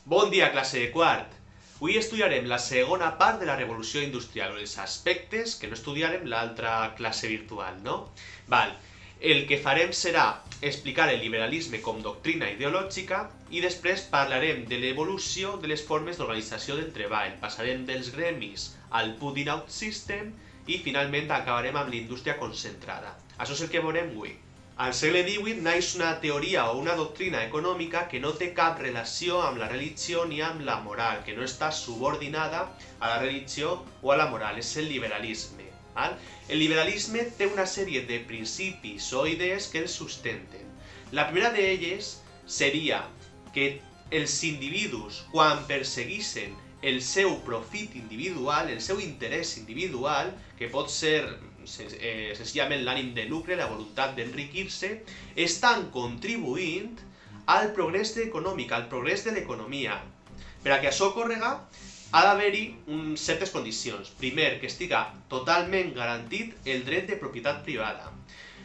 Bon dia, classe de quart! Avui estudiarem la segona part de la revolució industrial, o els aspectes que no estudiarem l'altra classe virtual, no? Val. El que farem serà explicar el liberalisme com doctrina ideològica i després parlarem de l'evolució de les formes d'organització del treball. Passarem dels gremis al putting out system i finalment acabarem amb la indústria concentrada. Això és el que veurem avui. Al segle XVIII naix una teoria o una doctrina econòmica que no té cap relació amb la religió ni amb la moral, que no està subordinada a la religió o a la moral, és el liberalisme. Val? El liberalisme té una sèrie de principis o idees que el sustenten. La primera d'elles seria que els individus, quan perseguissin el seu profit individual, el seu interès individual, que pot ser senzillament l'ànim de lucre, la voluntat d'enriquir-se, estan contribuint al progrés econòmic, al progrés de l'economia. Per a que això ocorrega, ha d'haver-hi certes condicions. Primer, que estiga totalment garantit el dret de propietat privada.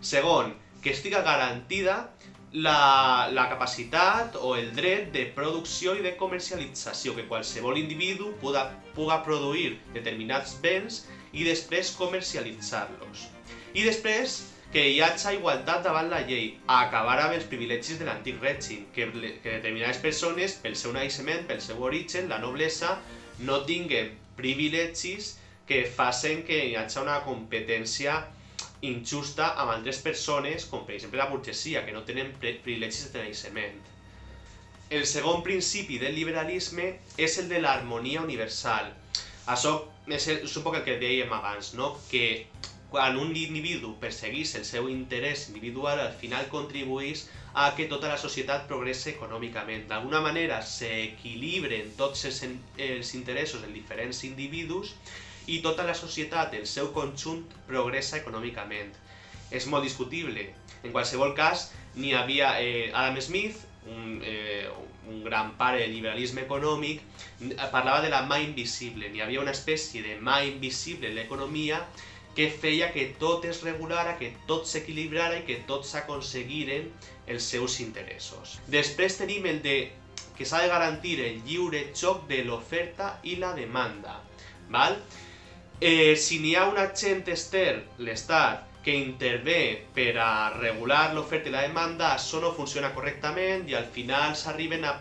Segon, que estiga garantida la capacitat o el dret de producció i de comercialització, que qualsevol individu puga produir determinats béns i després comercialitzar-los. I després que hi hagi igualtat davant la llei, a acabar amb els privilegis de l'antic règim, que determinades persones, pel seu naixement, pel seu origen, la noblesa, no tinguen privilegis que facin que hi hagi una competència injusta amb altres persones, com per exemple la burgesia, que no tenen privilegis de naixement. El segon principi del liberalisme és el de l'harmonia universal. Això és un poc el que dèiem abans, no? Que quan un individu perseguís el seu interès individual, al final contribuís a que tota la societat progresse econòmicament. D'alguna manera s'equilibren tots els interessos dels diferents individus i tota la societat, el seu conjunt, progressa econòmicament. És molt discutible. En qualsevol cas, n'hi havia Adam Smith, un gran pare del liberalisme econòmic, parlava de la mà invisible. N'hi havia una espècie de mà invisible en l'economia que feia que tot es regulara, que tot s'equilibrara i que tots aconseguiren els seus interessos. Després tenim el de que s'ha de garantir el lliure joc de l'oferta i la demanda. Val? Si n'hi ha un agent extern, l'Estat, que intervé per a regular l'oferta i la demanda, això no funciona correctament i al final s'arriben a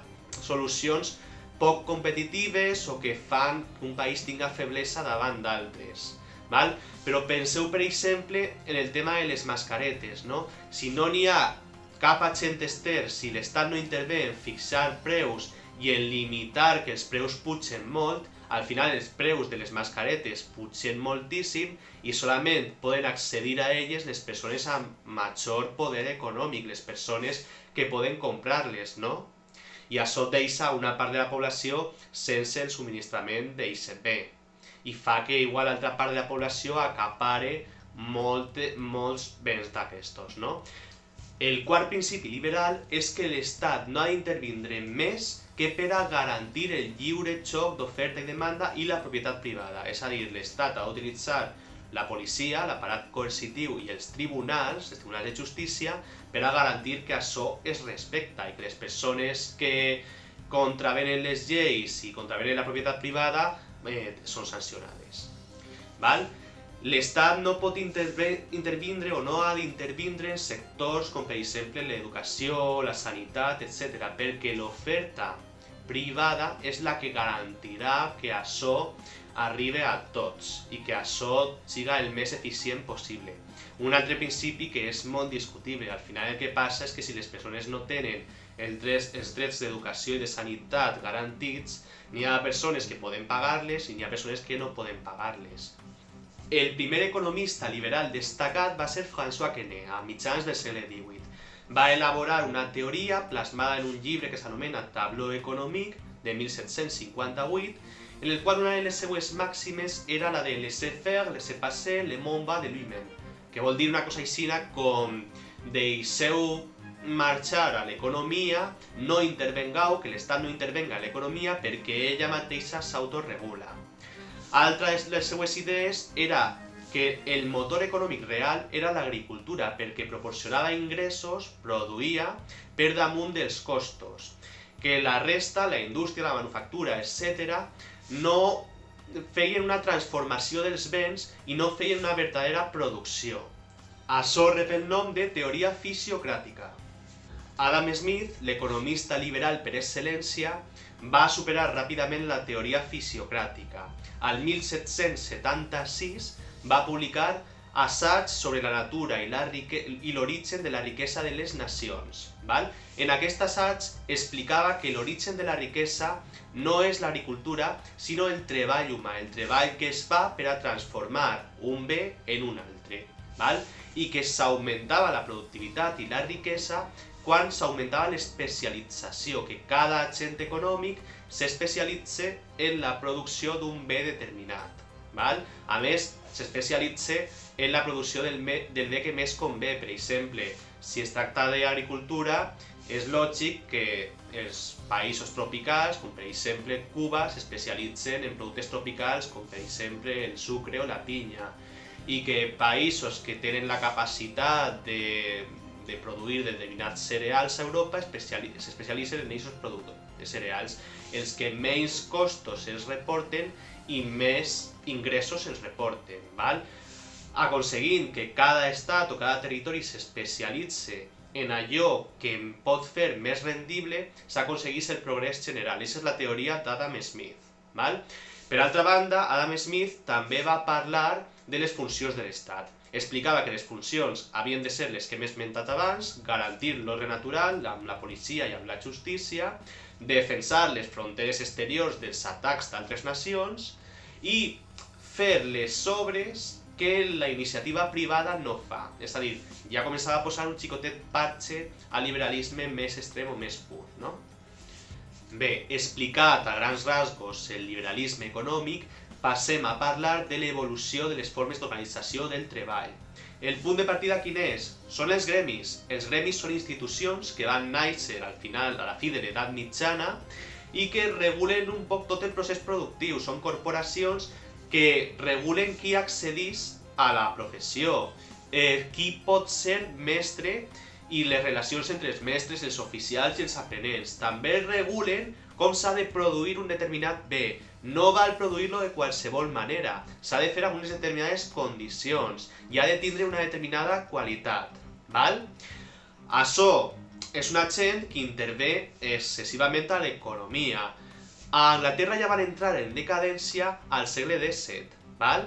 solucions poc competitives o que fan que un país tinga feblesa davant d'altres. Però penseu, per exemple, en el tema de les mascaretes, no? Si no n'hi ha cap agent extern, si l'Estat no intervé en fixar preus i en limitar que els preus pugen molt, al final els preus de les mascaretes pugen moltíssim i solament poden accedir a elles les persones amb major poder econòmic, les persones que poden comprar-les, no? I això deixa una part de la població sense el subministrament d'aquest bé i fa que igual l'altra part de la població acapare molts béns d'aquestos, no? El quart principi liberal és que l'Estat no ha d'intervindre més que per a garantir el lliure joc d'oferta i demanda i la propietat privada. És a dir, l'Estat ha d'utilitzar la policia, l'aparat coercitiu i els tribunals de justícia, per a garantir que això es respecta i que les persones que contravenen les lleis i contravenen la propietat privada són sancionades. L'Estat no pot intervindre o no ha d'intervindre en sectors com per exemple l'educació, la sanitat, etc. perquè l'oferta privada és la que garantirà que això arribi a tots i que això siga el més eficient possible. Un altre principi que és molt discutible. Al final el que passa és que si les persones no tenen els drets d'educació i de sanitat garantits, n'hi ha persones que poden pagar-les i n'hi ha persones que no poden pagar-les. El primer economista liberal destacat va ser François Quesnay, a mitjans del segle XVIII. Va elaborar una teoria plasmada en un llibre que s'anomena Tableau économique, de 1758, en el qual una de les seues màximes era la de laisser-faire, laisser-passer, le monde va de lui-même, que vol dir una cosa així com deixeu marxar a l'economia, no intervengau, que l'Estat no intervenga a l'economia perquè ella mateixa s'autoregula. Altra de les seues idees era que el motor econòmic real era l'agricultura perquè proporcionava ingressos, produïa per damunt dels costos que la resta, la indústria, la manufactura, etc., no feien una transformació dels béns i no feien una verdadera producció. Açò rep el nom de teoria fisiocràtica. Adam Smith, l'economista liberal per excel·lència, va superar ràpidament la teoria fisiocràtica. Al 1776 va publicar Assaig sobre la natura i l'origen de la riquesa de les nacions. En aquest assaig explicava que l'origen de la riquesa no és l'agricultura, sinó el treball humà, el treball que es fa per a transformar un bé en un altre. I que s'augmentava la productivitat i la riquesa quan s'augmentava l'especialització, que cada agent econòmic s'especialitza en la producció d'un bé determinat. A més, s'especialitza en la producció del bé que més convé. Per exemple, si es tracta d'agricultura, és lògic que els països tropicals, com per exemple Cuba, s'especialitzen en productes tropicals, com per exemple el sucre o la pinya, i que països que tenen la capacitat de produir determinats cereals a Europa s'especialitzen en aquests productes de cereals, els que menys costos els reporten i més ingressos els reporten. Aconseguint que cada estat o cada territori s'especialitzi en allò que pot fer més rendible, s'aconsegueix el progrés general. Aquesta és la teoria d'Adam Smith. Per altra banda, Adam Smith també va parlar de les funcions de l'Estat. Explicava que les funcions havien de ser les que hem esmentat abans: garantir l'ordre natural amb la policia i amb la justícia, defensar les fronteres exteriors dels atacs d'altres nacions i fer les obres que la iniciativa privada no fa. És a dir, ja començava a posar un xicotet parche al liberalisme més extrem o més pur. Bé, explicat a grans rasgos el liberalisme econòmic, passem a parlar de l'evolució de les formes d'organització del treball. El punt de partida quin és? Són els gremis. Els gremis són institucions que van néixer a la fi de l'edat mitjana i que regulen un poc tot el procés productiu. Són corporacions que regulen qui accedeix a la professió, qui pot ser mestre i les relacions entre els mestres, els oficials i els aprenents. També regulen com s'ha de produir un determinat bé. No val produir-lo de qualsevol manera, s'ha de fer amb unes determinades condicions i ha de tindre una determinada qualitat. Açò és un agent que intervé excessivament a l'economia. A Anglaterra ja van entrar en decadència al segle XVII,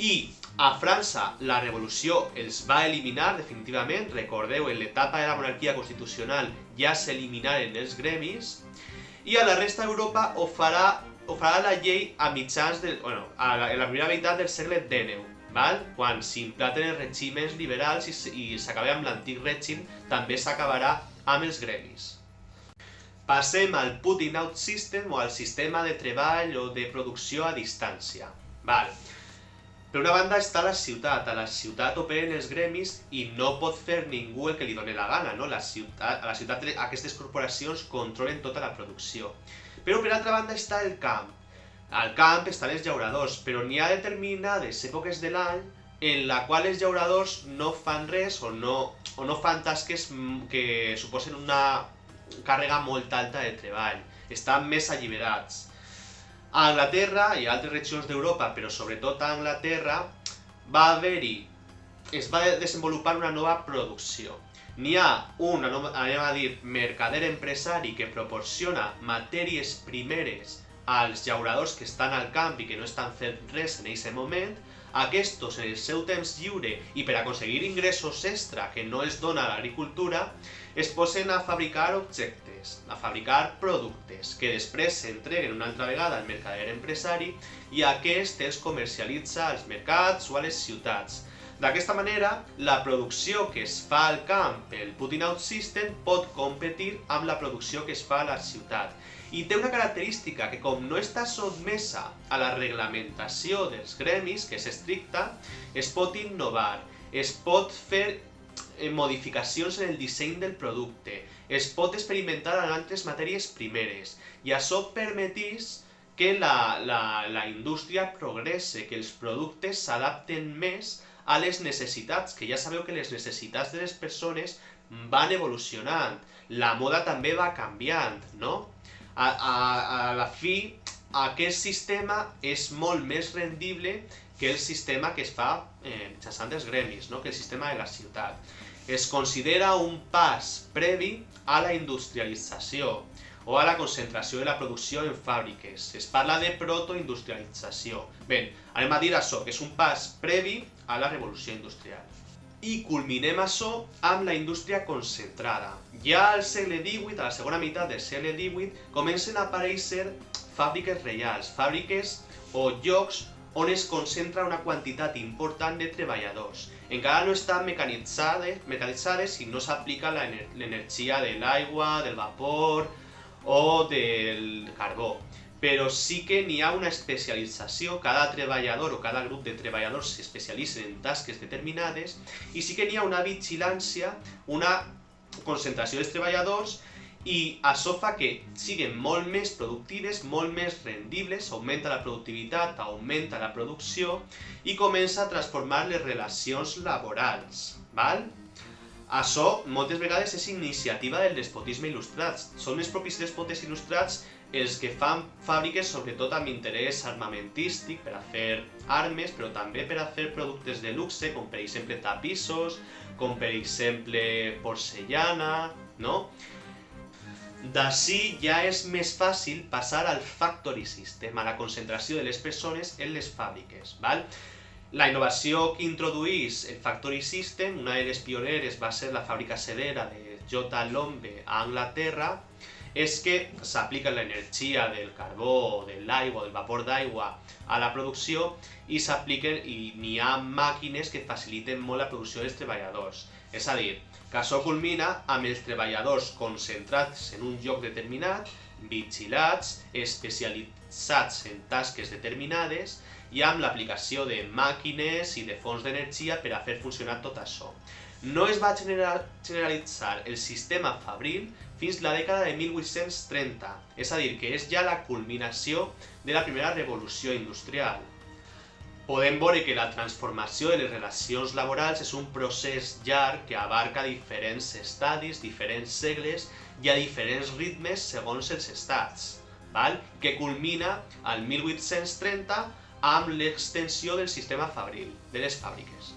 i a França la revolució els va eliminar definitivament. Recordeu, en l'etapa de la monarquia constitucional ja s'eliminaren els gremis, i a la resta d'Europa ho farà la llei a mitjans en la primera meitat del segle XIX, quan s'implanten els règims liberals i s'acaba amb l'antic règim, també s'acabarà amb els gremis. Passem al putting out system o al sistema de treball o de producció a distància. Per una banda està la ciutat. A la ciutat operen els gremis i no pot fer ningú el que li doni la gana. A la ciutat aquestes corporacions controlen tota la producció. Però per altra banda està el camp. Al camp estan els llauradors, però n'hi ha determinades èpoques de l'any en la qual els llauradors no fan res o no fan tasques que suposen una càrrega molt alta de treball. Estan més alliberats. A Anglaterra i a altres regions d'Europa, però sobretot a Anglaterra, es va desenvolupar una nova producció. N'hi ha un, mercader empresari que proporciona matèries primeres als llauradors que estan al camp i que no estan fent res en aquest moment. Aquests, en el seu temps lliure i per aconseguir ingressos extra que no els dona l'agricultura, es posen a fabricar objectes, a fabricar productes, que després s'entreguen una altra vegada al mercader empresari i aquest els comercialitza als mercats o a les ciutats. D'aquesta manera, la producció que es fa al camp pel putting out system pot competir amb la producció que es fa a la ciutat. I té una característica, que com no està sotmesa a la reglamentació dels gremis, que és estricta, es pot innovar, es pot fer modificacions en el disseny del producte, es pot experimentar amb altres matèries primeres, i això permetís que la indústria progresse, que els productes s'adapten més a les necessitats, que ja sabeu que les necessitats de les persones van evolucionant, la moda també va canviant, no? A la fi, aquest sistema és molt més rendible que el sistema que es fa mitjançant els gremis, no? Que el sistema de la ciutat. Es considera un pas previ a la industrialització o a la concentració de la producció en fàbriques. Es parla de protoindustrialització. Bé, anem a dir això, que és un pas previ a la revolució industrial. I culminem això amb la indústria concentrada. Ja al segle XVIII, a la segona meitat del segle XVIII, comencen a aparèixer fàbriques reials, fàbriques o llocs on es concentra una quantitat important de treballadors. Encara no estan mecanitzades i no s'aplica l'energia de l'aigua, del vapor o del carbó. Però sí que n'hi ha una especialització, cada treballador o cada grup de treballadors s'especialitzen en tasques determinades i sí que n'hi ha una vigilància, una concentració dels treballadors i això fa que siguin molt més productives, molt més rendibles, augmenta la productivitat, augmenta la producció i comença a transformar les relacions laborals. Val? Això moltes vegades és iniciativa del despotisme il·lustrat. Són els propis despotes il·lustrats els que fan fàbriques sobretot amb interès armamentístic per a fer armes, però també per a fer productes de luxe, com per exemple tapissos, com per exemple porcellana, no? D'ací ja és més fàcil passar al factory system, a la concentració de les persones en les fàbriques. Val? La innovació que introduís el factory system, una de les pioneres va ser la fàbrica sedera de J. Lombe a Anglaterra, és que s'aplica l'energia del carbó, de l'aigua, del vapor d'aigua a la producció i n'hi ha màquines que faciliten molt la producció dels treballadors. És a dir, que això culmina amb els treballadors concentrats en un lloc determinat, vigilats, especialitzats en tasques determinades i amb l'aplicació de màquines i de fonts d'energia per a fer funcionar tot això. No es va generalitzar el sistema fabril fins la dècada de 1830, és a dir, que és ja la culminació de la primera revolució industrial. Podem veure que la transformació de les relacions laborals és un procés llarg que abarca diferents estadis, diferents segles i a diferents ritmes segons els estats, que culmina al 1830 amb l'extensió del sistema fabril, de les fàbriques.